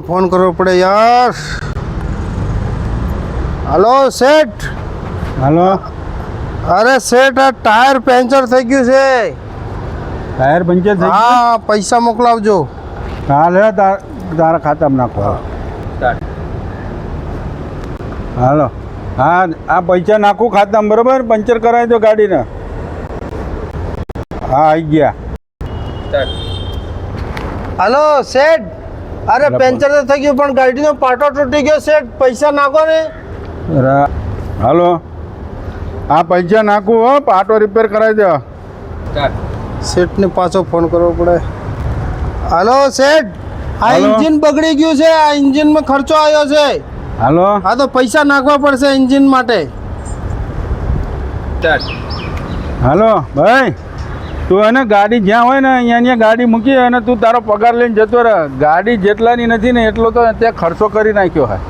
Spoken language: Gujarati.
फोन करવો પડે યાર. हेलो सेठ. હાલો. अरे सेठ આ ટાયર પંચર થઈ ગયું છે. ટાયર પંચર થઈ ગયું? હા પૈસા મોકલાવજો. હાલ હે તારા ખાતામાં નાખો. હાલો. હા આ પૈસા નાખું ખાતામાં, બરોબર? પંચર કરાવી દો ગાડીને. હા આવી ગયા. हेलो सेठ. अरे પંચર તો થઈ ગયું પણ ગાડીનો પાટો તૂટી ગયો સેઠ. પૈસા નાખો ને. હાલો. આ પૈસા નાખું હો, પાટો રિપેર કરાવી દો. સેઠને પાછો ફોન કરવો પડે. हेलो सेठ. આ હાલો. એન્જિન બગડી ગયું છે. આ એન્જિનમાં ખર્ચો આવ્યો છે. હાલો. હા તો પૈસા નાખવા પડશે એન્જિન માટે. હાલો ભાઈ, તું એને ગાડી જ્યાં હોય ને અહીંયા ગાડી મૂકી અને તું તારો પગાર લઈને જતો રહે. ગાડી જેટલાની નથી ને એટલો તો ત્યાં ખર્ચો કરી નાખ્યો હોય.